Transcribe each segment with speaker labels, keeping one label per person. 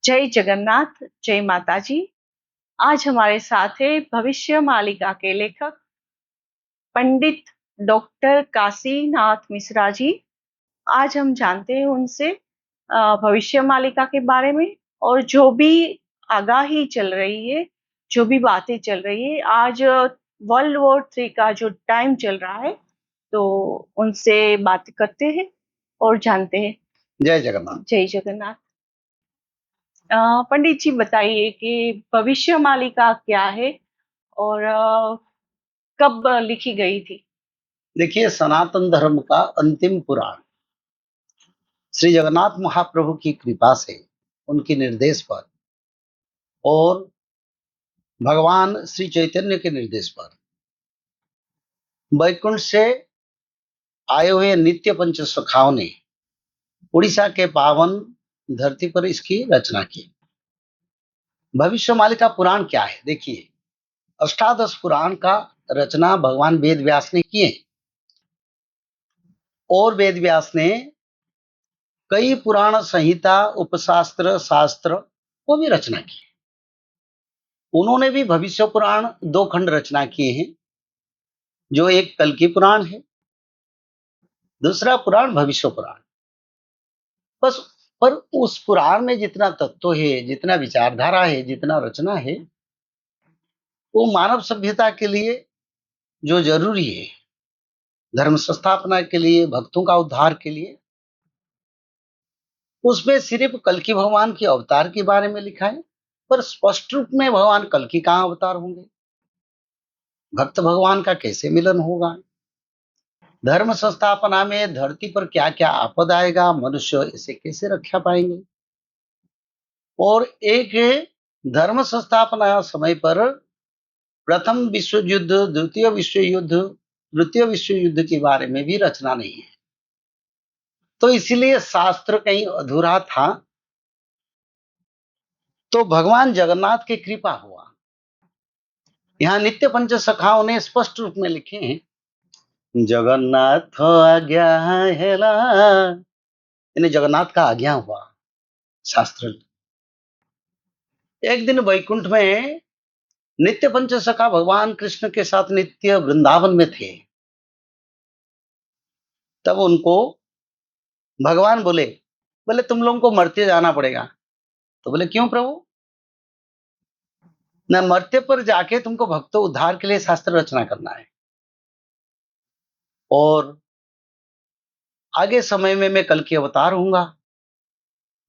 Speaker 1: जय जगन्नाथ, जय माता जी। आज हमारे साथ है भविष्य मालिका के लेखक पंडित डॉक्टर काशीनाथ मिश्रा जी। आज हम जानते हैं उनसे भविष्य मालिका के बारे में, और जो भी आगाही चल रही है, जो भी बातें चल रही है। आज वर्ल्ड वॉर 3 का जो टाइम चल रहा है, तो उनसे बात करते हैं और जानते हैं।
Speaker 2: जय जगन्नाथ।
Speaker 1: जय जगन्नाथ। पंडित जी बताइए कि भविष्य मालिका क्या है और कब लिखी गई थी?
Speaker 2: देखिए, सनातन धर्म का अंतिम पुराण श्री जगन्नाथ महाप्रभु की कृपा से, उनके निर्देश पर और भगवान श्री चैतन्य के निर्देश पर वैकुंठ से आए हुए नित्य पंच सखाओं ने उड़ीसा के पावन धरती पर इसकी रचना की। भविष्य मालिका पुराण क्या है? देखिए, अष्टादश पुराण का रचना भगवान वेद व्यास ने किए और वेद व्यास ने कई पुराण संहिता, उपशास्त्र, शास्त्र को भी रचना की। उन्होंने भी भविष्य पुराण 2 खंड रचना किए हैं, जो एक कल्कि पुराण है, दूसरा पुराण भविष्य पुराण। बस, पर उस पुराण में जितना तत्व है, जितना विचारधारा है, जितना रचना है, वो मानव सभ्यता के लिए जो जरूरी है, धर्म संस्थापना के लिए, भक्तों का उद्धार के लिए, उसमें सिर्फ कल्कि भगवान के अवतार के बारे में लिखा है। पर स्पष्ट रूप में भगवान कल्कि कहाँ अवतार होंगे, भक्त भगवान का कैसे मिलन होगा, धर्म संस्थापना में धरती पर क्या क्या आपद आएगा, मनुष्य इसे कैसे रक्षा पाएंगे, और एक धर्म संस्थापना समय पर प्रथम विश्व युद्ध, द्वितीय विश्व युद्ध, तृतीय विश्व युद्ध के बारे में भी रचना नहीं है। तो इसीलिए शास्त्र कहीं अधूरा था। तो भगवान जगन्नाथ की कृपा हुआ, यहाँ नित्य पंच सखाओं ने स्पष्ट रूप में लिखे हैं, जगन्नाथ आज्ञा हेला, यानी जगन्नाथ का आज्ञा हुआ। शास्त्र एक दिन वैकुंठ में नित्य पंच सखा भगवान कृष्ण के साथ नित्य वृंदावन में थे। तब उनको भगवान बोले, तुम लोगों को मर्त्य जाना पड़ेगा। तो बोले, क्यों प्रभु? न, मर्त्य पर जाके तुमको भक्तों उद्धार के लिए शास्त्र रचना करना है, और आगे समय में मैं कल के अवतार होऊंगा।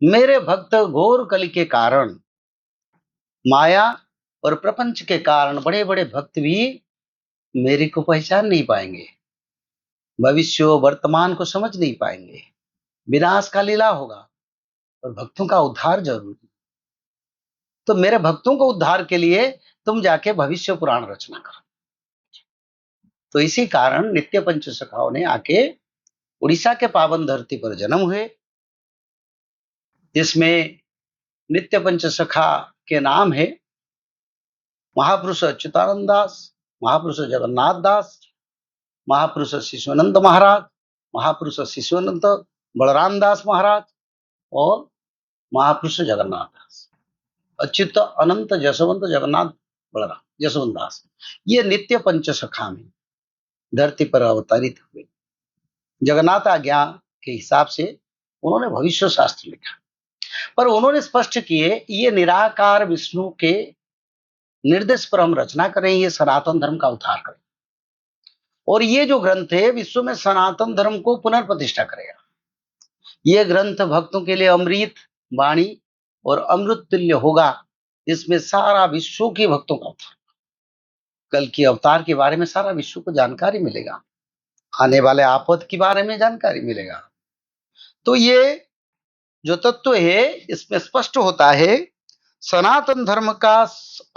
Speaker 2: मेरे भक्त घोर कली के कारण, माया और प्रपंच के कारण बड़े बड़े भक्त भी मेरे को पहचान नहीं पाएंगे, भविष्य वर्तमान को समझ नहीं पाएंगे, विनाश का लीला होगा, और भक्तों का उद्धार जरूरी। तो मेरे भक्तों को उद्धार के लिए तुम जाके भविष्य पुराण रचना करो। तो इसी कारण नित्य पंच सखाओं ने आके उड़ीसा के पावन धरती पर जन्म हुए, जिसमें नित्य पंच सखा के नाम है महापुरुष अच्युतानंद दास, महापुरुष जगन्नाथ दास, महापुरुष शिशुनंद महाराज, महापुरुष शिशुनंद बलराम दास महाराज, और महापुरुष जगन्नाथ दास। अच्युत, अनंत, जसवंत, जगन्नाथ, बलराम, जसवंत दास, ये नित्य पंच सखा में धरती पर अवतरित हुए। जगन्नाथ आज्ञा के हिसाब से उन्होंने भविष्य शास्त्र लिखा, पर उन्होंने स्पष्ट किए ये निराकार विष्णु के निर्देश पर हम रचना करें, ये सनातन धर्म का उद्धार करें, और ये जो ग्रंथ है विश्व में सनातन धर्म को पुनर्प्रतिष्ठा करेगा। ये ग्रंथ भक्तों के लिए अमृत वाणी और अमृत तुल्य होगा, जिसमें सारा विश्व के भक्तों का उद्धार, कल की अवतार के बारे में सारा विश्व को जानकारी मिलेगा, आने वाले आपद के बारे में जानकारी मिलेगा। तो ये जो तत्व है इसमें स्पष्ट होता है, सनातन धर्म का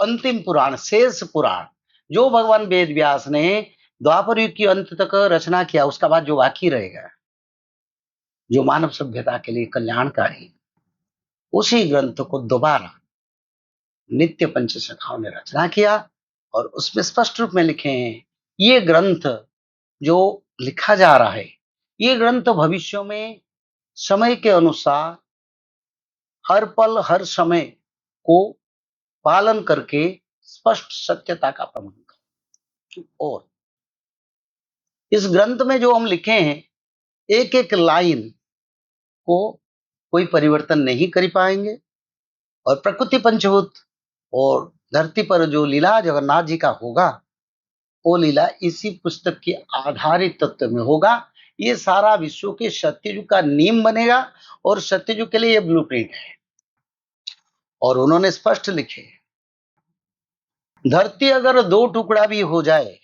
Speaker 2: अंतिम पुराण, शेष पुराण, जो भगवान वेद व्यास ने द्वापर युग के अंत तक रचना किया, उसका बाद जो बाकी रहेगा, जो मानव सभ्यता के लिए कल्याणकारी, उसी ग्रंथ को दोबारा नित्य पंच सखाओं ने रचना किया, और उसमें स्पष्ट रूप में लिखे हैं ये ग्रंथ जो लिखा जा रहा है, ये ग्रंथ भविष्य में समय के अनुसार हर पल हर समय को पालन करके स्पष्ट सत्यता का प्रमाण करें। और इस ग्रंथ में जो हम लिखे हैं, एक एक लाइन को कोई परिवर्तन नहीं कर पाएंगे, और प्रकृति पंचभूत और धरती पर जो लीला जगन्नाथ जी का होगा, वो लीला इसी पुस्तक के आधारित तत्व में होगा। ये सारा विश्व के सत्ययुग का नींव बनेगा, और सत्ययुग के लिए ये ब्लूप्रिंट है। और उन्होंने स्पष्ट लिखे, धरती अगर दो टुकड़ा भी हो जाए,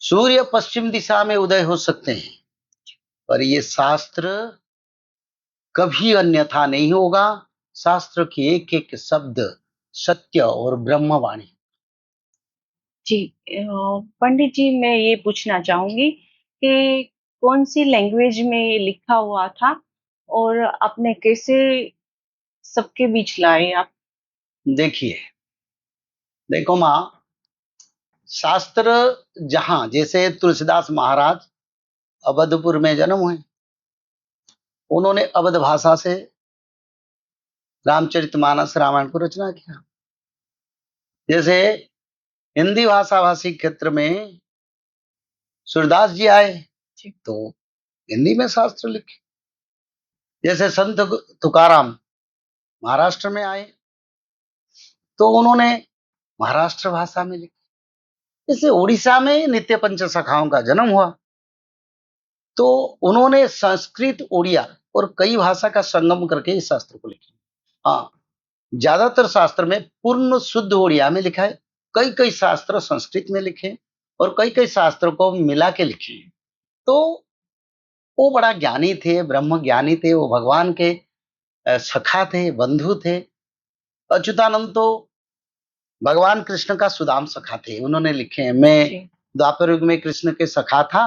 Speaker 2: सूर्य पश्चिम दिशा में उदय हो सकते हैं, पर ये शास्त्र कभी अन्यथा नहीं होगा। शास्त्र की एक एक शब्द सत्य और ब्रह्मवाणी।
Speaker 1: जी, पंडित जी, मैं ये पूछना चाहूंगी कि कौन सी लैंग्वेज में ये लिखा हुआ था और आपने कैसे सबके बीच लाए आप?
Speaker 2: देखिए, देखो माँ, शास्त्र जहां, जैसे तुलसीदास महाराज अवधपुर में जन्म हुए, उन्होंने अवध भाषा से रामचरितमानस रामायण को रचना किया। जैसे हिंदी भाषा भाषी क्षेत्र में सूरदास जी आए, तो हिंदी में शास्त्र लिखे। जैसे संत तुकाराम महाराष्ट्र में आए, तो उन्होंने महाराष्ट्र भाषा में लिखे। जैसे उड़ीसा में नित्य पंच सखाओं का जन्म हुआ, तो उन्होंने संस्कृत, उड़िया और कई भाषा का संगम करके इस शास्त्र को लिखा। हाँ, ज्यादातर शास्त्र में पूर्ण शुद्ध उड़िया में लिखा है, कई कई शास्त्र संस्कृत में लिखे, और कई कई शास्त्रों को मिला के लिखे। तो वो बड़ा ज्ञानी थे, ब्रह्म ज्ञानी थे, वो भगवान के सखा थे, बंधु थे। अच्युतानंद तो भगवान कृष्ण का सुदाम सखा थे, उन्होंने लिखे हैं, मैं द्वापर युग में कृष्ण के सखा था,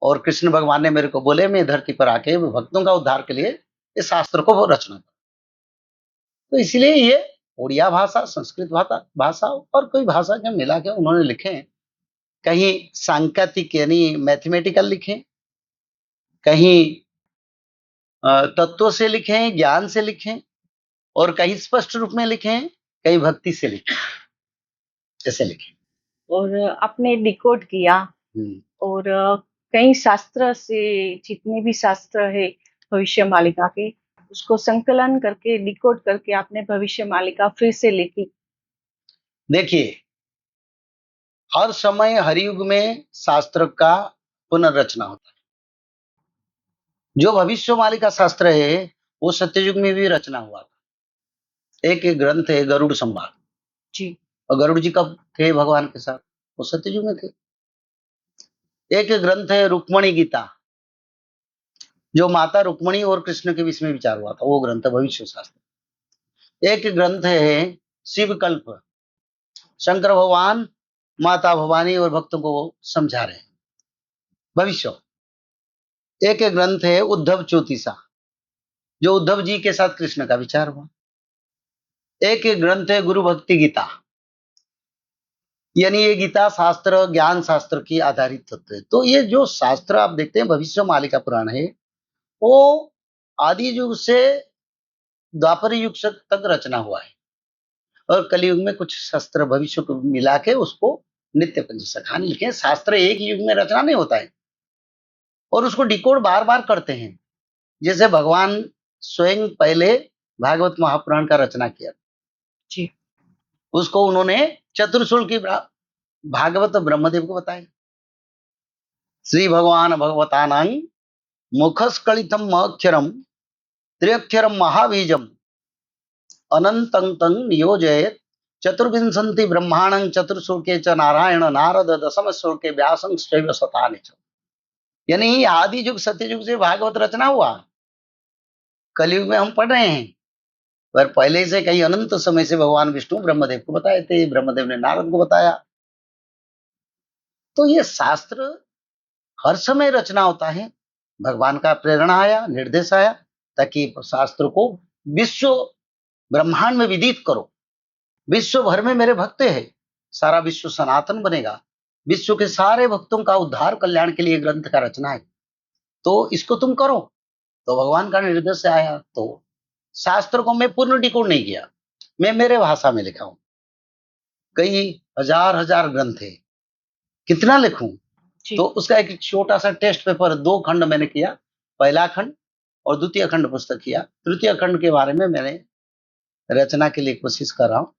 Speaker 2: और कृष्ण भगवान ने मेरे को बोले मैं धरती पर आके भक्तों का उद्धार के लिए इस शास्त्र को रचना कर। तो इसलिए ये उड़िया भाषा, संस्कृत भाषा और कोई भाषा के मिला के उन्होंने लिखे हैं। कहीं सांकेतिक यानी मैथमेटिकल लिखे, कहीं तत्व से लिखे हैं, ज्ञान से लिखे, और कहीं स्पष्ट रूप में लिखे हैं, कहीं भक्ति से लिखे, ऐसे लिखे।
Speaker 1: और आपने डिकोड किया, और कई शास्त्र से, जितने भी शास्त्र है भविष्य मालिका के, उसको संकलन करके डिकोड करके आपने भविष्य मालिका फिर से लिखी।
Speaker 2: देखिए, हर समय हर युग में शास्त्र का पुनर्रचना होता है। जो भविष्य मालिका शास्त्र है वो सत्ययुग में भी रचना हुआ था। एक ग्रंथ है गरुड़ संवाद जी, और गरुड़ जी कब थे भगवान के साथ? वो सत्ययुग में थे। एक ग्रंथ है रुक्मणी गीता, जो माता रुक्मणी और कृष्ण के बीच में विचार हुआ था, वो ग्रंथ भविष्य शास्त्र। एक ग्रंथ है शिवकल्प, शंकर भगवान माता भवानी और भक्तों को समझा रहे हैं, भविष्य। एक ग्रंथ है उद्धव ज्योतिषा, जो उद्धव जी के साथ कृष्ण का विचार हुआ। एक ग्रंथ है गुरु भक्ति गीता, यानी ये गीता शास्त्र, ज्ञान शास्त्र की आधारित तत्व है। तो ये जो शास्त्र आप देखते हैं भविष्य मालिका पुराण है, वो आदि युग से द्वापर युग तक रचना हुआ है, और कलयुग में कुछ शास्त्र भविष्य को मिला के उसको नित्य पंच सखा लिखे। शास्त्र एक युग में रचना नहीं होता है, और उसको डिकोड बार बार करते हैं। जैसे भगवान स्वयं पहले भागवत महापुराण का रचना किया जी, उसको उन्होंने चतुर्शुल की भागवत ब्रह्मदेव को बताया। श्री भगवान भगवतानां मुखस्कलितम अक्षरम त्र्यक्षरम महाबीजम अनंतं तं नियोजयेत् चतुर्विंशति ब्रह्माणं चतुर्श्लोके च नारायण नारद दशम श्लोके व्यासं शैव शतानि च। यानी आदि युग सत्ययुग से भागवत रचना हुआ, कलयुग में हम पढ़ रहे हैं, पर पहले से कई अनंत समय से भगवान विष्णु ब्रह्मदेव को बताए थे, ब्रह्मदेव ने नारद को बताया। तो ये शास्त्र हर समय रचना होता है, भगवान का प्रेरणा आया, निर्देश आया, ताकि शास्त्र को विश्व ब्रह्मांड में विदित करो। विश्व भर में मेरे भक्त है, सारा विश्व सनातन बनेगा, विश्व के सारे भक्तों का उद्धार कल्याण के लिए ग्रंथ का रचना है, तो इसको तुम करो। तो भगवान का निर्देश आया, तो शास्त्र को मैं पूर्ण डिकोड नहीं किया, मैं मेरे भाषा में लिखा हूँ। कई हजार हजार ग्रंथ है, कितना लिखूं?
Speaker 1: जी।
Speaker 2: तो उसका एक छोटा सा टेस्ट पेपर 2 खंड मैंने किया, पहला खंड और द्वितीय खंड पुस्तक किया। तृतीय खंड के बारे में मैंने रचना के लिए कोशिश कर रहा हूँ।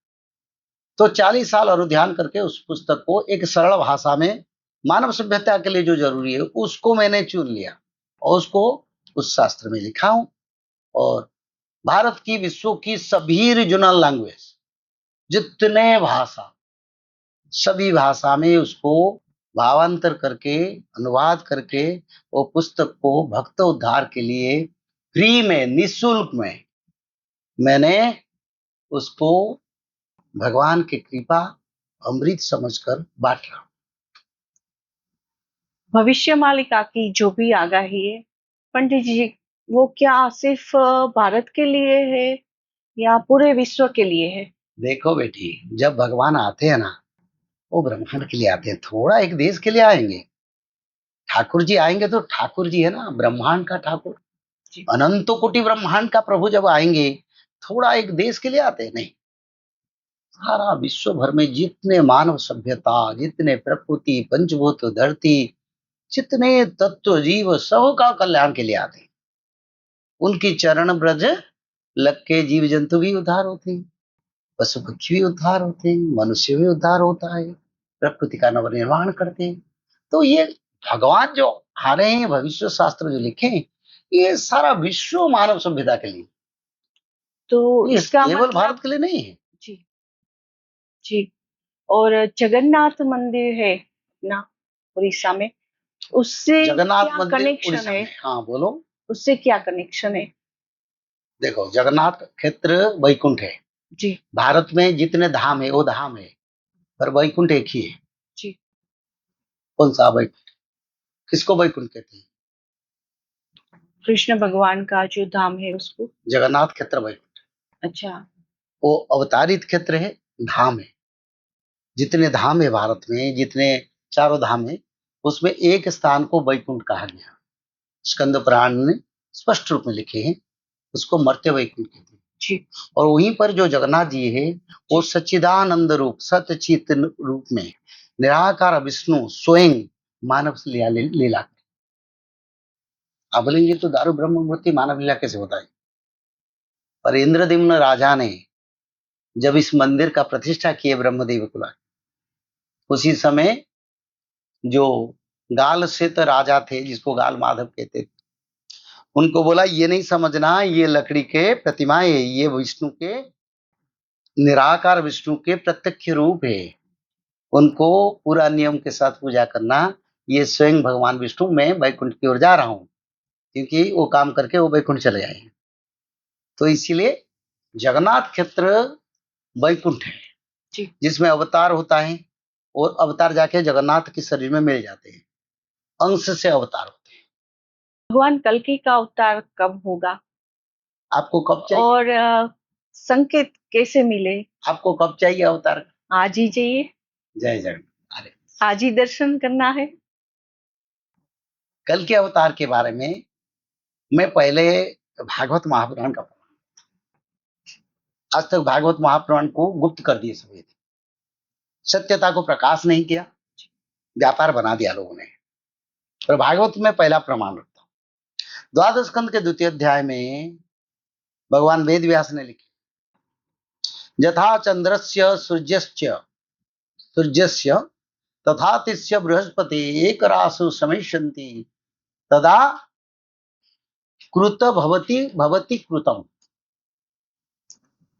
Speaker 2: तो 40 साल अनुध्यान करके उस पुस्तक को एक सरल भाषा में मानव सभ्यता के लिए जो जरूरी है उसको मैंने चुन लिया और उसको उस शास्त्र में लिखा हूँ। और भारत की, विश्व की सभी रीजनल लैंग्वेज, जितने भाषा, सभी भाषा में उसको भावांतर करके, अनुवाद करके वो पुस्तक को भक्त उद्धार के लिए फ्री में, निःशुल्क में मैंने उसको भगवान की कृपा अमृत समझकर बांट रहा हूं।
Speaker 1: भविष्य मालिका की जो भी आगाही है पंडित जी, वो क्या सिर्फ भारत के लिए है या पूरे विश्व के लिए है?
Speaker 2: देखो बेटी, जब भगवान आते हैं ना, वो ब्रह्मांड के लिए आते हैं, थोड़ा एक देश के लिए आएंगे। ठाकुर जी आएंगे तो ठाकुर जी है ना, ब्रह्मांड का ठाकुर,
Speaker 1: जी।
Speaker 2: अनंत कोटि ब्रह्मांड का प्रभु जब आएंगे, थोड़ा एक देश के लिए आते हैं नहीं, सारा विश्व भर में जितने मानव सभ्यता, जितने प्रकृति, पंचभूत, धरती, जितने तत्व जीव, सबका कल्याण के लिए आते हैं। उनकी चरण ब्रज लग के जीव जंतु भी उद्धार होते हैं, पशु पक्षी भी उद्धार होते हैं, मनुष्य भी उद्धार होता है, प्रकृति का नवनिर्माण करते हैं। तो ये भगवान जो आ रहे हैं, भविष्य शास्त्र जो लिखे हैं, ये सारा विश्व मानव सभ्यता के लिए,
Speaker 1: तो
Speaker 2: ये
Speaker 1: इसका
Speaker 2: केवल
Speaker 1: मतलब
Speaker 2: भारत के लिए नहीं है।
Speaker 1: जी जी। और जगन्नाथ मंदिर है ना उड़ीसा में, उससे
Speaker 2: जगन्नाथ
Speaker 1: क्या
Speaker 2: मंदिर
Speaker 1: कनेक्शन
Speaker 2: उड़ीसा
Speaker 1: है?
Speaker 2: में, हाँ बोलो।
Speaker 1: उससे क्या कनेक्शन है?
Speaker 2: देखो, जगन्नाथ क्षेत्र वैकुंठ है।
Speaker 1: जी
Speaker 2: भारत में जितने धाम है वो धाम है, पर वैकुंठ एक ही है।
Speaker 1: जी।
Speaker 2: कौन सा वैकुंठ? किसको वैकुंठ कहते हैं?
Speaker 1: कृष्ण भगवान का जो धाम है उसको।
Speaker 2: जगन्नाथ क्षेत्र वैकुंठ,
Speaker 1: अच्छा।
Speaker 2: वो अवतारित क्षेत्र है, धाम है। जितने धाम है भारत में, जितने चारों धाम है, उसमें एक स्थान को वैकुंठ कहा गया। स्कंद पुराण ने स्पष्ट रूप में लिखे हैं, उसको मर्त्य वैकुंठ कहते हैं।
Speaker 1: जी
Speaker 2: और वहीं पर जो जगन्नाथ जी है, वो सच्चिदानंद रूप, सतचित रूप में निराकार विष्णु स्वयं मानव से लीला। आप बोलेंगे तो दारू ब्रह्म मूर्ति मानव लीला कैसे होता है? पर इंद्रद्युम्न राजा ने जब इस मंदिर का प्रतिष्ठा किए ब्रह्मदेव को, उसी समय जो गाल सित राजा थे, जिसको गाल माधव कहते थे, उनको बोला ये नहीं समझना ये लकड़ी के प्रतिमाएं, ये विष्णु के, निराकार विष्णु के प्रत्यक्ष रूप है, उनको पूरा नियम के साथ पूजा करना। ये स्वयं भगवान विष्णु, मैं वैकुंठ की ओर जा रहा हूं, क्योंकि वो काम करके वो वैकुंठ चले गए हैं। तो इसीलिए जगन्नाथ क्षेत्र वैकुंठ है,
Speaker 1: जी।
Speaker 2: जिसमें अवतार होता है और अवतार जाके जगन्नाथ के शरीर में मिल जाते हैं, अंश से अवतार होते हैं।
Speaker 1: भगवान कल्कि का अवतार कब होगा
Speaker 2: आपको कब चाहिए?
Speaker 1: और संकेत कैसे मिले?
Speaker 2: आपको कब चाहिए अवतार?
Speaker 1: आज ही चाहिए,
Speaker 2: जय जगन्नाथ। अरे,
Speaker 1: आज ही दर्शन करना है।
Speaker 2: कल के अवतार के बारे में मैं पहले भागवत महापुराण का पढ़ा। आज तक भागवत महापुराण को गुप्त कर दिए सभी थे, सत्यता को प्रकाश नहीं किया, व्यापार बना दिया लोगों ने। पर भागवत में पहला प्रमाण रखता हूँ। द्वादश स्कंद के द्वितीय अध्याय में भगवान वेद व्यास ने लिखे, यथा चंद्रस्य सूर्यस्य तथा तिस्य बृहस्पति एक रासु समेशन्ति तदा कृत भवति भवति कृतम।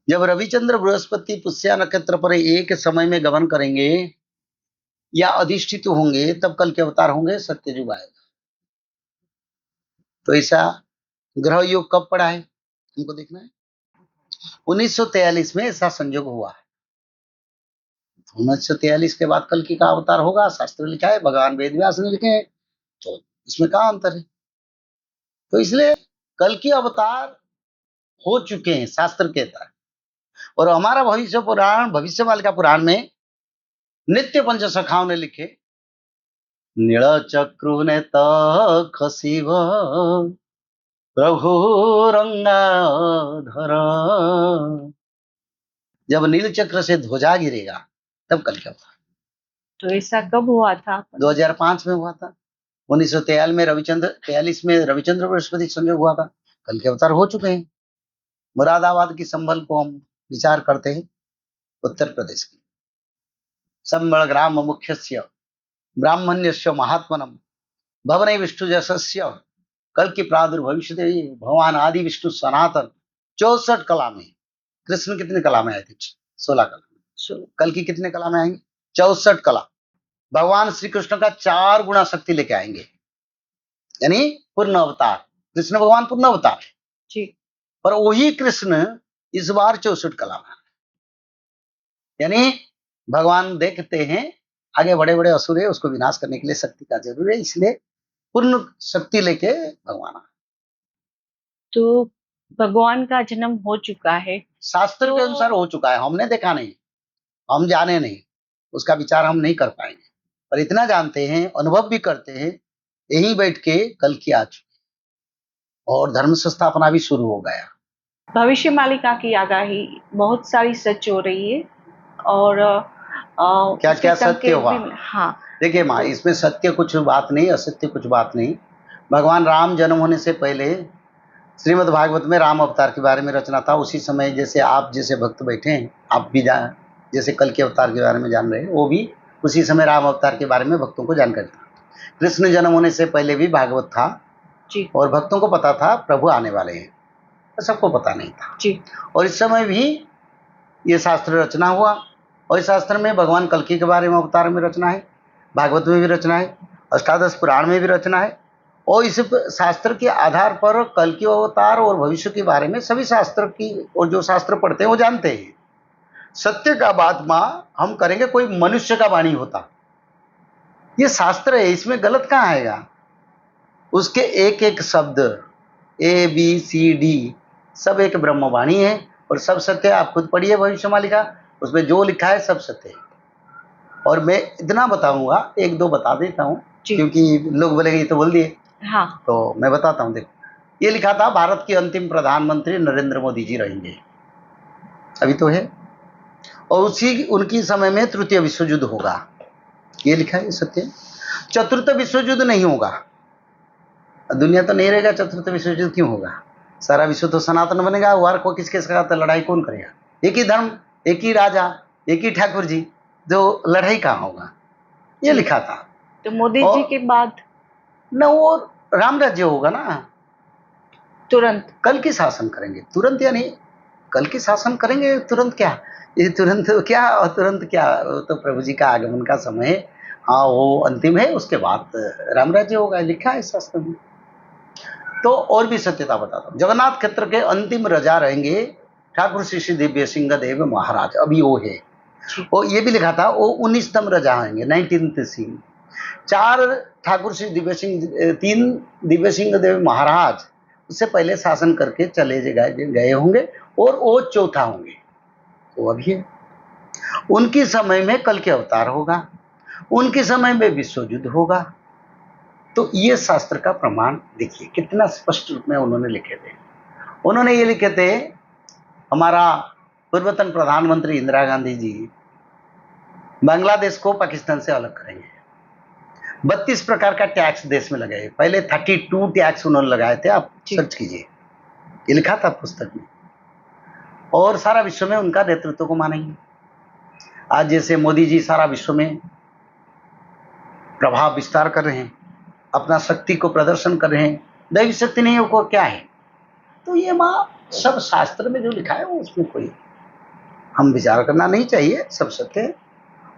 Speaker 2: जब रविचंद्र बृहस्पति पुष्या नक्षत्र पर एक समय में गमन करेंगे या अधिष्ठित होंगे, तब कल के अवतार होंगे, सत्ययुग आएगा। तो ऐसा ग्रह योग कब पड़ा है हमको देखना है। 1943 में ऐसा संयोग हुआ है। 1943 के बाद कल की का अवतार होगा, शास्त्र लिखा है, भगवान वेद व्यास ने लिखे हैं, तो इसमें क्या अंतर है? तो इसलिए कल की अवतार हो चुके हैं, शास्त्र कहता है। और हमारा भविष्य पुराण, भविष्यवाणी का पुराण में नित्य पंच सखाओं ने लिखे, नील चक्रु ने तखशिव रघुरंगाधर। जब नील चक्र से ध्वजा गिरेगा तब कल क्या होता।
Speaker 1: तो ऐसा कब हुआ था?
Speaker 2: 2005 में हुआ था। 1943 में रविचंद्र बृहस्पति संयोग हुआ था। कल के अवतार हो चुके हैं। मुरादाबाद की संभल को हम विचार करते हैं, उत्तर प्रदेश की। संबल ग्राम मुख्यस्य ब्राह्मण्यस्य महात्मनम भवने विष्णु जसस्य कल की प्रादुर्भविष्यते भगवान आदि विष्णु सनातन। 64 कला में कृष्ण कितने कला में आए थे? 16 कला। कल की कितने कला में आएंगे? 64 कला। भगवान श्री कृष्ण का 4 गुना शक्ति लेके आएंगे, यानी पूर्ण अवतार। कृष्ण भगवान पूर्ण अवतार
Speaker 1: जी।
Speaker 2: पर वही कृष्ण इस बार 64 कला में, यानी भगवान देखते हैं आगे बड़े बड़े असुर है, उसको विनाश करने के लिए शक्ति का जरूर है, इसलिए पूर्ण शक्ति लेके भगवान आए।
Speaker 1: तो भगवान का जन्म हो चुका है,
Speaker 2: शास्त्र के अनुसार हो चुका है। हमने देखा नहीं, हम जाने नहीं, उसका विचार हम नहीं कर पाएंगे, पर इतना जानते हैं, अनुभव भी करते हैं, यहीं बैठ के कल की आ चुकी और धर्म संस्थापना भी शुरू हो गया।
Speaker 1: भविष्य मालिका की आगाही बहुत सारी सच हो रही है और
Speaker 2: क्या क्या सत्य हुआ?
Speaker 1: हाँ,
Speaker 2: देखिए माँ, इसमें सत्य कुछ बात नहीं, असत्य कुछ बात नहीं। भगवान राम जन्म होने से पहले श्रीमद् भागवत में राम अवतार के बारे में रचना था। उसी समय जैसे आप जैसे भक्त बैठे हैं, आप भी जैसे कल के अवतार के बारे में जान रहे हैं, वो भी उसी समय राम अवतार के बारे में भक्तों को जानकारी था। कृष्ण जन्म होने से पहले भी भागवत था
Speaker 1: जी।
Speaker 2: और भक्तों को पता था प्रभु आने वाले हैं, तो सबको पता नहीं था
Speaker 1: जी।
Speaker 2: और इस समय भी ये शास्त्र रचना हुआ और इस शास्त्र में भगवान कल्कि के बारे में अवतार में रचना है, भागवत में भी रचना है, अष्टादश पुराण में भी रचना है और इस शास्त्र के आधार पर कल की अवतार और भविष्य के बारे में सभी शास्त्र की और जो शास्त्र पढ़ते हैं वो जानते हैं। सत्य का बात माँ हम करेंगे, कोई मनुष्य का वाणी होता, ये शास्त्र है, इसमें गलत कहाँ आएगा? उसके एक एक शब्द ABCD सब एक ब्रह्मवाणी है और सब सत्य है। आप खुद पढ़िए भविष्य मालिका, उसमें जो लिखा है सब सत्य है। और मैं इतना बताऊंगा, एक दो बता देता हूँ क्योंकि लोग बोलेंगे ये तो बोल दिए।
Speaker 1: हाँ।
Speaker 2: तो मैं बताता हूँ। देखो, ये लिखा था भारत के अंतिम प्रधानमंत्री नरेंद्र मोदी जी रहेंगे, अभी तो है, और उसी उनकी समय में तृतीय विश्व युद्ध होगा, ये लिखा है, सत्य। चतुर्थ विश्व युद्ध नहीं होगा, दुनिया तो नहीं रहेगा, चतुर्थ विश्व युद्ध क्यों होगा? सारा विश्व तो सनातन बनेगा, वार को किसके साथ लड़ाई कौन करेगा? एक ही धर्म, एक ही राजा, एक ही ठाकुर जी, जो लड़ाई कहाँ होगा? ये लिखा था।
Speaker 1: तो मोदी जी के बाद
Speaker 2: न वो राम राज्य होगा ना,
Speaker 1: तुरंत
Speaker 2: कल की शासन करेंगे, तुरंत यानी कल की शासन करेंगे, तुरंत क्या, ये तुरंत क्या और तुरंत क्या, तो प्रभु जी का आगमन का समय, हाँ वो अंतिम है, उसके बाद राम राज्य होगा, लिखा है शास्त्र में। तो और भी सत्यता बताता हूँ। जगन्नाथ क्षेत्र के अंतिम राजा रहेंगे ठाकुर श्री दिव्य सिंह देव महाराज, अभी वो है। वो ये भी लिखा था वो 19तम राजा आएंगे, 19th सिंह। 4 ठाकुर श्री दिव्य सिंह, 3 दिव्य सिंह देव महाराज उससे पहले शासन करके चले गए होंगे और वो चौथा होंगे, वो अभी है। उनके समय में कल के अवतार होगा, उनके समय में विश्व युद्ध होगा। तो ये शास्त्र का प्रमाण देखिए कितना स्पष्ट रूप में उन्होंने लिखे थे। उन्होंने ये लिखे थे, हमारा पूर्वतन प्रधानमंत्री इंदिरा गांधी जी बांग्लादेश को पाकिस्तान से अलग करेंगे। 32 प्रकार का टैक्स देश में लगाए, पहले 32 टैक्स उन्होंने लगाए थे, आप सर्च कीजिए, ये लिखा था पुस्तक में। और सारा विश्व में उनका नेतृत्व को मानेंगे। आज जैसे मोदी जी सारा विश्व में प्रभाव विस्तार कर रहे हैं, अपना शक्ति को प्रदर्शन कर रहे हैं, दैवी शक्ति नहीं हो क्या है? तो ये माँ सब शास्त्र में जो लिखा है वो उसमें कोई हम विचार करना नहीं चाहिए, सब सत्य है।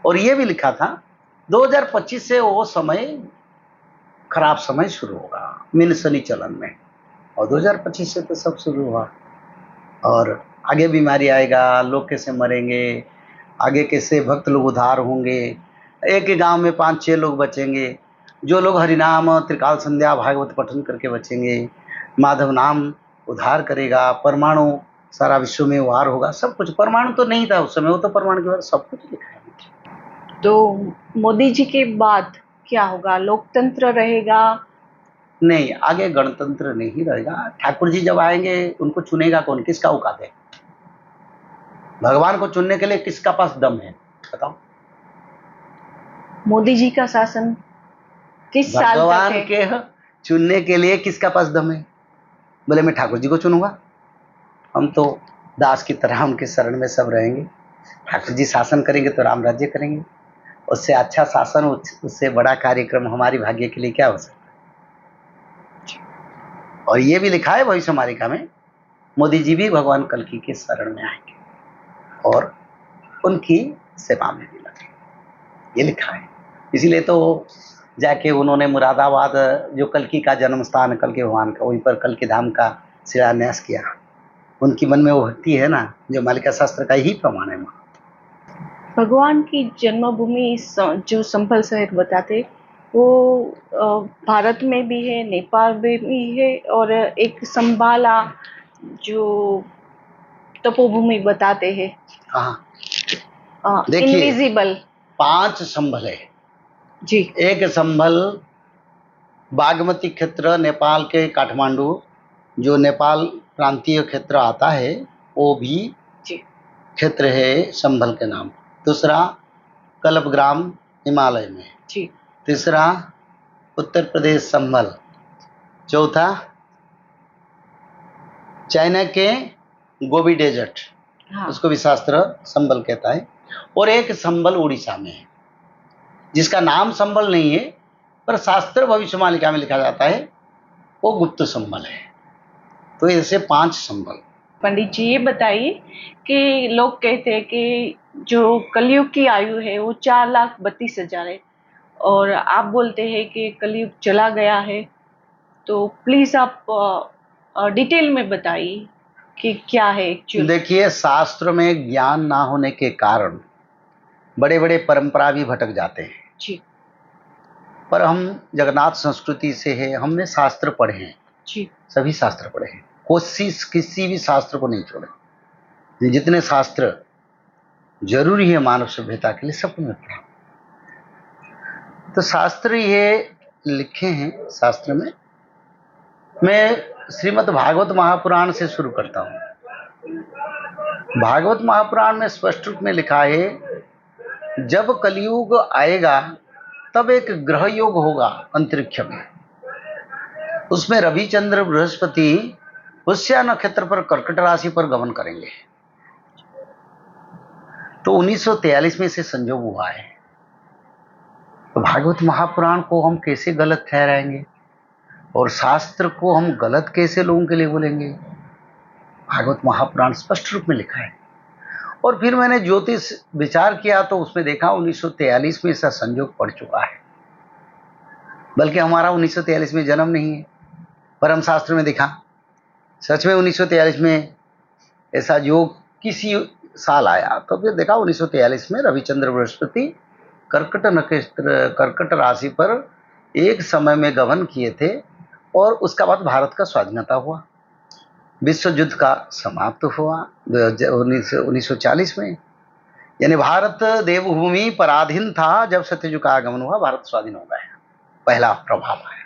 Speaker 2: और ये भी लिखा था 2025 से वो समय खराब समय शुरू होगा, मीन शनि चलन में, और 2025 से तो सब शुरू हुआ और आगे बीमारी आएगा, लोग कैसे मरेंगे, आगे कैसे भक्त लोग उद्धार होंगे, एक ही गांव में 5-6 लोग बचेंगे, जो लोग हरिनाम त्रिकाल संध्या भागवत पठन करके बचेंगे, माधव नाम उद्धार करेगा, परमाणु सारा विश्व में वार होगा, सब कुछ। परमाणु तो नहीं था उस समय, वो तो परमाणु के बाद सब कुछ लिखा है।
Speaker 1: तो मोदी जी के बाद क्या होगा? लोकतंत्र रहेगा
Speaker 2: नहीं, आगे गणतंत्र नहीं रहेगा। ठाकुर जी जब आएंगे उनको चुनेगा कौन, किसका औकात है? भगवान को चुनने के लिए किसका पास दम है बताओ?
Speaker 1: मोदी जी का शासन किस साल तक
Speaker 2: भगवान
Speaker 1: है?
Speaker 2: के चुनने के लिए किसका पास दम है? बोले मैं ठाकुर जी को चुनूंगा, हम तो दास की तरह उनके शरण में सब रहेंगे। ठाकुर जी शासन करेंगे तो राम राज्य करेंगे। उससे अच्छा शासन, उससे बड़ा कार्यक्रम हमारी भाग्य के लिए क्या हो सकता है? और ये भी लिखा है भविष्य मालिका में, मोदी जी भी भगवान कल्कि के शरण में आएंगे और उनकी सेवा में भी लगे, ये लिखा है। इसीलिए तो जाके उन्होंने मुरादाबाद, जो कल्कि का जन्म स्थान कल्कि भगवान का, वहीं पर कल्कि धाम का शिलान्यास किया। उनकी मन में वो भक्ति है ना, जो मालिका शास्त्र का ही प्रमाण है।
Speaker 1: भगवान की जन्मभूमि जो संभल शहर बताते, वो भारत में भी है, नेपाल में भी है, और एक संबाला जो तपोभूमि बताते हैं।
Speaker 2: हाँ, देखिए
Speaker 1: इनविजिबल
Speaker 2: 5 संभल है
Speaker 1: जी।
Speaker 2: एक संभल बागमती क्षेत्र नेपाल के काठमांडू, जो नेपाल प्रांतीय क्षेत्र आता है, वो भी
Speaker 1: जी
Speaker 2: क्षेत्र है संभल के नाम। दूसरा कल्पग्राम हिमालय में
Speaker 1: जी।
Speaker 2: तीसरा उत्तर प्रदेश संभल। चौथा चाइना के गोबी डेजर्ट,
Speaker 1: हाँ।
Speaker 2: उसको भी शास्त्र संभल कहता है। और एक संभल उड़ीसा में है, जिसका नाम संभल नहीं है, पर शास्त्र भविष्य मालिका में लिखा जाता है वो गुप्त संभल है। तो ऐसे 5 संभल।
Speaker 1: पंडित जी, ये बताइए कि लोग कहते हैं कि जो कलयुग की आयु है वो 4,32,000 है, और आप बोलते हैं कि कलयुग चला गया है, तो प्लीज आप डिटेल में बताइए कि क्या है एक्चुअल।
Speaker 2: देखिए, शास्त्र में ज्ञान ना होने के कारण बड़े बड़े परंपरा भी भटक जाते हैं
Speaker 1: जी
Speaker 2: पर हम जगन्नाथ संस्कृति से है, हमने शास्त्र पढ़े हैं
Speaker 1: जी।
Speaker 2: सभी शास्त्र पढ़े हैं, कोशिश किसी भी शास्त्र को नहीं छोड़े। जितने शास्त्र जरूरी है मानव सभ्यता के लिए सबको मैं पढ़ा। तो शास्त्र ये लिखे हैं, शास्त्र में मैं श्रीमद् भागवत महापुराण से शुरू करता हूँ। भागवत महापुराण में स्पष्ट रूप में लिखा है, जब कलयुग आएगा तब एक ग्रह योग होगा अंतरिक्ष में, उसमें रविचंद्र बृहस्पति पुष्या नक्षत्र पर कर्कट राशि पर गमन करेंगे। तो 1943 में से संजोग हुआ है। तो भागवत महापुराण को हम कैसे गलत ठहराएंगे और शास्त्र को हम गलत कैसे लोगों के लिए बोलेंगे? भागवत महापुराण स्पष्ट रूप में लिखा है। और फिर मैंने ज्योतिष विचार किया तो उसमें देखा 1943 में ऐसा संजोग पड़ चुका है, बल्कि हमारा 1943 में जन्म नहीं है। परम शास्त्र में दिखा सच में 1943 में ऐसा योग किसी साल आया। तो फिर देखा 1943 में रविचंद्र बृहस्पति कर्कट नक्षत्र, कर्कट राशि पर एक समय में गमन किए थे, और उसका बाद भारत का स्वाधीनता हुआ, विश्व युद्ध का समाप्त हुआ 1940 में। यानी भारत देवभूमि पराधीन था, जब सत्ययुग का आगमन हुआ भारत स्वाधीन हो गया, पहला प्रभाव आया।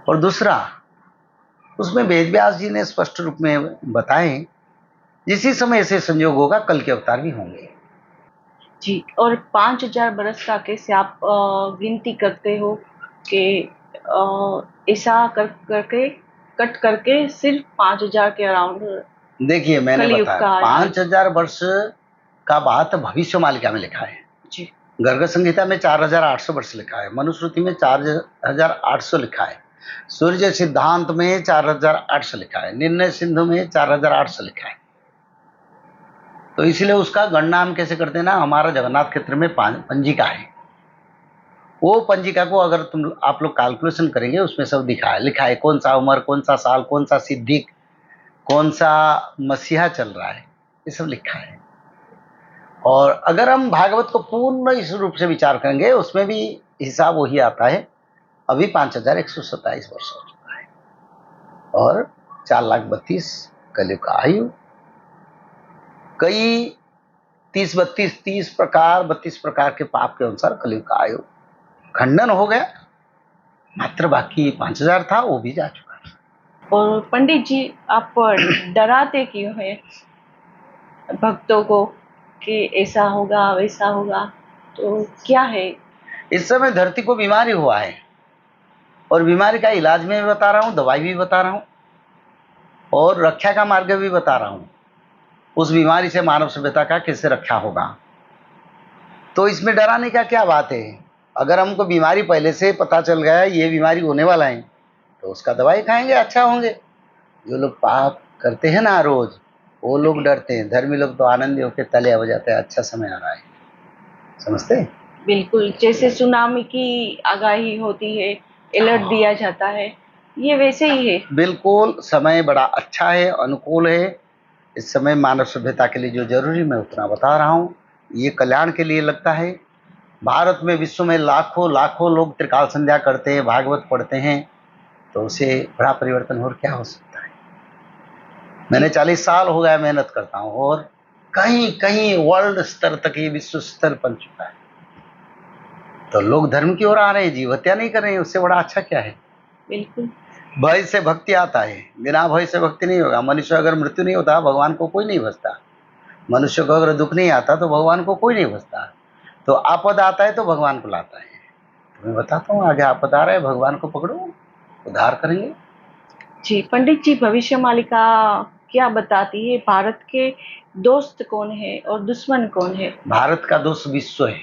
Speaker 2: और दूसरा, उसमें वेद व्यास जी ने स्पष्ट रूप में बताए, जिसी समय ऐसे संयोग होगा कल के अवतार भी होंगे।
Speaker 1: जी। और 5,000 बरस का कैसे आप गिनती करते हो कि ऐसा करके कट करके सिर्फ 5,000 के अराउंड
Speaker 2: देखिए मैंने
Speaker 1: कलयुग
Speaker 2: बताया
Speaker 1: का
Speaker 2: 5,000 वर्ष का बात भविष्य मालिका में लिखा है।
Speaker 1: जी
Speaker 2: गर्ग संहिता में 4,800 वर्ष लिखा है, मनुस्मृति में 4,800 लिखा है, सूर्य सिद्धांत में 4,800 लिखा है, निर्णय सिंधु में 4,800 लिखा है। तो इसलिए उसका गणना हम कैसे करते हैं ना, हमारा जगन्नाथ क्षेत्र में पंजिका है, वो पंजिका को अगर आप लोग कैलकुलेशन करेंगे उसमें सब लिखा है कौन सा उम्र, कौन सा साल, कौन सा सिद्धिक, कौन सा मसीहा चल रहा है, ये सब लिखा है। और अगर हम भागवत को पूर्ण इस रूप से विचार करेंगे उसमें भी हिसाब वही आता है। अभी 5,127 वर्ष हो चुका है और 4,32,000 कलयुग का आयु। कई 32 प्रकार के पाप के अनुसार कलयुग का आयु खंडन हो गया। मात्र बाकी 5,000 था, वो भी जा चुका है।
Speaker 1: और पंडित जी, आप डराते क्यों हैं भक्तों को कि ऐसा होगा वैसा होगा, तो क्या है?
Speaker 2: इस समय धरती को बीमारी हुआ है और बीमारी का इलाज मैं भी बता रहा हूँ, दवाई भी बता रहा हूँ और रक्षा का मार्ग भी बता रहा हूँ। उस बीमारी से मानव सभ्यता का कैसे रक्षा होगा, तो इसमें डराने का क्या बात है। अगर हमको बीमारी पहले से पता चल गया ये बीमारी होने वाला है तो उसका दवाई खाएंगे, अच्छा होंगे। जो लोग पाप करते हैं ना रोज, वो लोग डरते हैं। धर्मी लोग तो आनंदी होकर तले हो जाते हैं, अच्छा समय आ रहा है, समझते हैं?
Speaker 1: बिल्कुल, जैसे सुनामी की आगाही होती है, अलर्ट दिया जाता है, ये वैसे ही है।
Speaker 2: बिल्कुल, समय बड़ा अच्छा है, अनुकूल है। इस समय मानव सभ्यता के लिए जो जरूरी मैं उतना बता रहा हूँ, ये कल्याण के लिए लगता है। भारत में, विश्व में लाखों लाखों लोग त्रिकाल संध्या करते हैं, भागवत पढ़ते हैं, तो उसे बड़ा परिवर्तन और क्या हो सकता है। मैंने 40 साल हो गया मेहनत करता हूँ और कहीं कहीं वर्ल्ड स्तर तक ये विश्व स्तर बन चुका है। तो लोग धर्म की ओर आ रहे हैं, जीव हत्या नहीं कर रहे हैं, उससे बड़ा अच्छा क्या है।
Speaker 1: बिल्कुल।
Speaker 2: भय से भक्ति आता है, बिना भय से भक्ति नहीं होगा। मनुष्य अगर मृत्यु नहीं होता, भगवान को कोई नहीं भजता। मनुष्य को अगर दुख नहीं आता तो भगवान को कोई नहीं भजता। तो आपद आता है तो भगवान को लाता है। तो मैं बताता हूँ, आगे आपद आ रहा है, भगवान को पकड़ो, उद्धार करेंगे।
Speaker 1: जी पंडित जी, भविष्य मालिका क्या बताती है? भारत के दोस्त कौन है और दुश्मन कौन है?
Speaker 2: भारत का दोस्त विश्व है,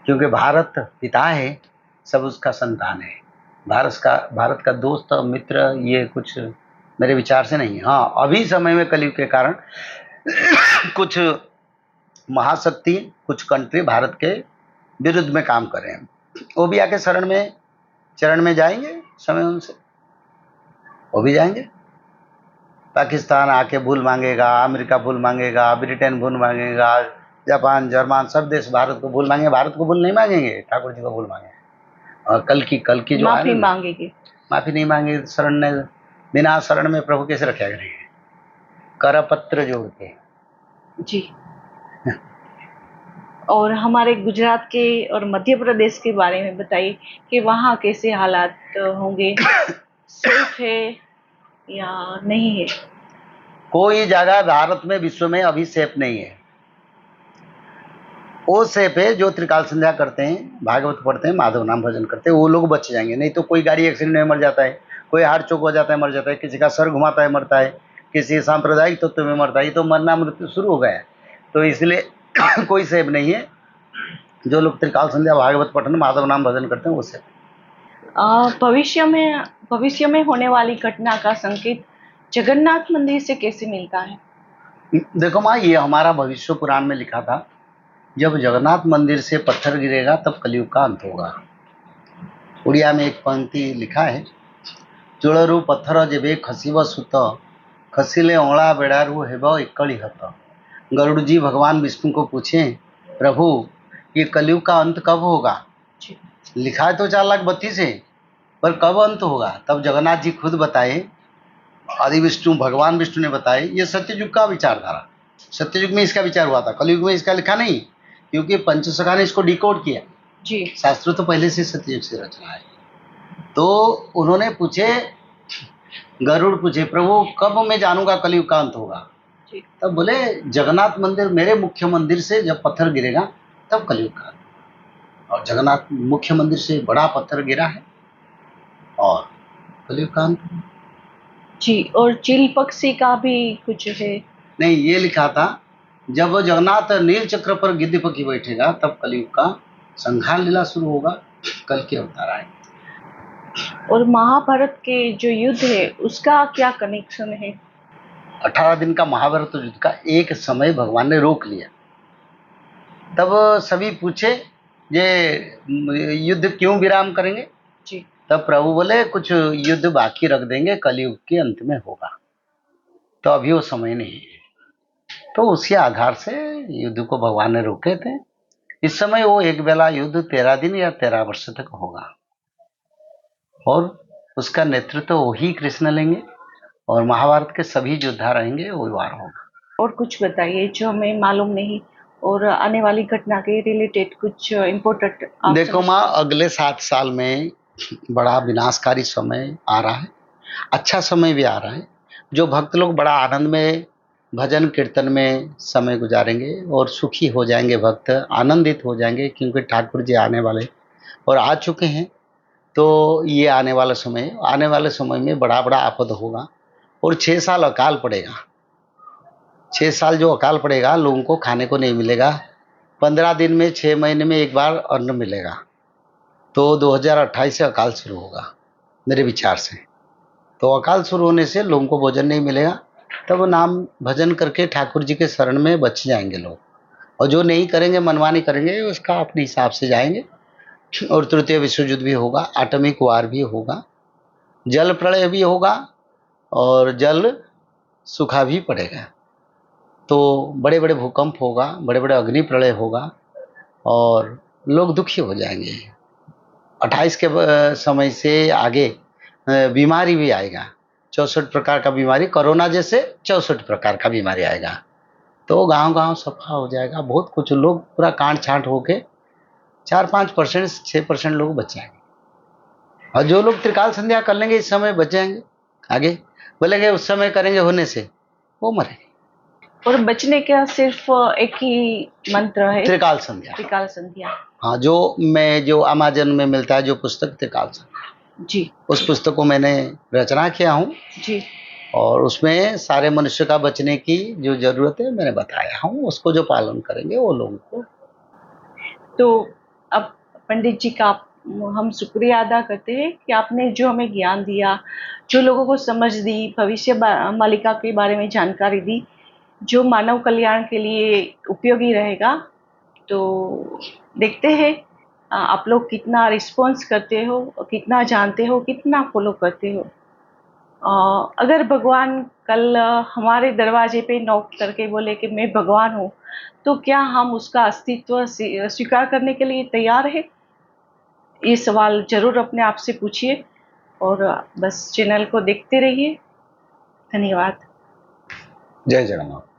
Speaker 2: क्योंकि भारत पिता है, सब उसका संतान है। भारत का दोस्त और मित्र ये कुछ मेरे विचार से नहीं है। हाँ, अभी समय में कलयुग के कारण कुछ महाशक्ति, कुछ कंट्री भारत के विरुद्ध में काम कर रहे हैं। वो भी आके चरण में जाएंगे, समय उनसे वो भी जाएंगे। पाकिस्तान आके भूल मांगेगा, अमेरिका भूल मांगेगा, ब्रिटेन भूल मांगेगा, जापान, जर्मन, सब देश भारत को भूल मांगेंगे। भारत को भूल नहीं मांगेंगे, ठाकुर जी को भूल मांगेंगे। और कल की जो
Speaker 1: माफी मांगेगी।
Speaker 2: माफी नहीं मांगे, शरण ने, बिना शरण में प्रभु कैसे रक्षा करेंगे, करपत्र जोड़ के।
Speaker 1: जी। और हमारे गुजरात के और मध्य प्रदेश के बारे में बताइए कि वहाँ कैसे हालात होंगे, सेफ है या नहीं है?
Speaker 2: कोई जगह भारत में, विश्व में अभी सेफ नहीं है। वो सेफ है जो त्रिकाल संध्या करते हैं, भागवत पढ़ते हैं, माधव नाम भजन करते हैं, वो लोग बच जाएंगे। नहीं तो कोई गाड़ी एक्सीडेंट में मर जाता है, कोई हार्ट चोक हो जाता है मर जाता है, किसी का सर घुमाता है मरता है, किसी सांप्रदायिक तत्व में मरता है। ये तो मरना मृत्यु शुरू हो गया है। तो इसलिए कोई सेफ नहीं है। जो लोग त्रिकाल संध्या, भागवत पठन, माधव नाम भजन करते हैं वो सेफ।
Speaker 1: भविष्य में होने वाली घटना का संकेत जगन्नाथ मंदिर से कैसे मिलता है?
Speaker 2: देखो माँ, ये हमारा भविष्य पुराण में लिखा था, जब जगन्नाथ मंदिर से पत्थर गिरेगा तब कलयुग का अंत होगा। उड़िया में एक पंक्ति लिखा है, चूड़रू पत्थर जेबे खसिब सुत, खसिले ओला बेड़ारू हेब इक्कड़ी हत। गरुड़ जी भगवान विष्णु को पूछे, प्रभु ये कलयुग का अंत कब होगा? लिखा है तो 4,32,000 है, पर कब अंत होगा? तब जगन्नाथ जी खुद बताए, आदि विष्णु भगवान विष्णु ने बताए, ये सत्ययुग का विचारधारा। सत्ययुग में इसका विचार हुआ था, कलयुग में इसका लिखा नहीं, क्योंकि पंचसखा ने इसको डिकोड किया।
Speaker 1: जी।
Speaker 2: शास्त्र तो पहले से सत्ययुग से रचना है। तो उन्होंने पूछे, गरुड़ पूछे, प्रभु कब मैं जानूंगा कलयुग का अंत होगा? तब बोले, जगन्नाथ मंदिर, मेरे मुख्य मंदिर से जब पत्थर गिरेगा तब कलयुग का। और जगन्नाथ मुख्य मंदिर से बड़ा पत्थर गिरा है और कलयुग का अंत।
Speaker 1: जी। और चील पक्षी का भी कुछ है?
Speaker 2: नहीं, ये लिखा था, जब जगन्नाथ नील चक्र पर गिद्ध पकी बैठेगा तब कलयुग का संहार लीला शुरू होगा, कल के अवतार आए।
Speaker 1: और महाभारत के जो युद्ध है उसका क्या कनेक्शन है?
Speaker 2: 18 दिन का महाभारत युद्ध का एक समय भगवान ने रोक लिया। तब सभी पूछे, ये युद्ध क्यों विराम करेंगे?
Speaker 1: जी।
Speaker 2: तब प्रभु बोले, कुछ युद्ध बाकी रख देंगे, कलयुग के अंत में होगा, तो अभी वो समय नहीं है। तो उसी आधार से युद्ध को भगवान ने रोके थे। इस समय वो एक बेला युद्ध 13 दिन या 13 वर्ष तक होगा और उसका नेतृत्व वही कृष्ण लेंगे और महाभारत के सभी योद्धा रहेंगे, वो वार होगा।
Speaker 1: और कुछ बताइए जो हमें मालूम नहीं, और आने वाली घटना के रिलेटेड कुछ इम्पोर्टेंट।
Speaker 2: देखो माँ, अगले 7 साल में बड़ा विनाशकारी समय आ रहा है, अच्छा समय भी आ रहा है। जो भक्त लोग बड़ा आनंद में भजन कीर्तन में समय गुजारेंगे और सुखी हो जाएंगे, भक्त आनंदित हो जाएंगे, क्योंकि ठाकुर जी आने वाले और आ चुके हैं। तो ये आने वाले समय में बड़ा बड़ा आपद होगा और 6 साल अकाल पड़ेगा। 6 साल जो अकाल पड़ेगा, लोगों को खाने को नहीं मिलेगा। 15 दिन में, 6 महीने में एक बार अन्न मिलेगा। तो 2028 से अकाल शुरू होगा मेरे विचार से। तो अकाल शुरू होने से लोगों को भोजन नहीं मिलेगा, तब वो नाम भजन करके ठाकुर जी के शरण में बच जाएंगे लोग। और जो नहीं करेंगे, मनमानी करेंगे, उसका अपने हिसाब से जाएंगे। और तृतीय विश्व युद्ध भी होगा, एटॉमिक वार भी होगा, जल प्रलय भी होगा और जल सूखा भी पड़ेगा। तो बड़े बड़े भूकंप होगा, बड़े बड़े अग्नि प्रलय होगा और लोग दुखी हो जाएंगे। 28 के समय से आगे बीमारी भी आएगा। 64 प्रकार का बीमारी, कोरोना जैसे 64 प्रकार का बीमारी आएगा। तो गांव गांव सफा हो जाएगा। बहुत कुछ लोग पूरा कांट छांट होके 4-5%, 6% लोग बच जाएंगे। और जो लोग त्रिकाल संध्या कर लेंगे इस समय बच जाएंगे। आगे बोलेंगे उस समय करेंगे होने से, वो मरेंगे।
Speaker 1: और बचने का सिर्फ एक ही मंत्र है,
Speaker 2: त्रिकाल संध्या।
Speaker 1: त्रिकाल संध्या।
Speaker 2: हाँ, जो अमेज़न में मिलता है, जो पुस्तक त्रिकाल संध्या
Speaker 1: जी,
Speaker 2: उस पुस्तक को मैंने रचना किया हूँ
Speaker 1: जी।
Speaker 2: और उसमें सारे मनुष्य का बचने की जो जरूरत है मैंने बताया हूँ। उसको जो पालन करेंगे वो लोगों को।
Speaker 1: तो अब पंडित जी का हम शुक्रिया अदा करते हैं कि आपने जो हमें ज्ञान दिया, जो लोगों को समझ दी, भविष्य मालिका के बारे में जानकारी दी, जो मानव कल्याण के लिए उपयोगी रहेगा। तो देखते हैं आप लोग कितना रिस्पॉन्स करते हो, कितना जानते हो, कितना फॉलो करते हो। अगर भगवान कल हमारे दरवाजे पे नॉक करके बोले कि मैं भगवान हूँ, तो क्या हम उसका अस्तित्व स्वीकार करने के लिए तैयार है? ये सवाल जरूर अपने आप से पूछिए और बस चैनल को देखते रहिए। धन्यवाद।
Speaker 2: जय जगन्नाथ।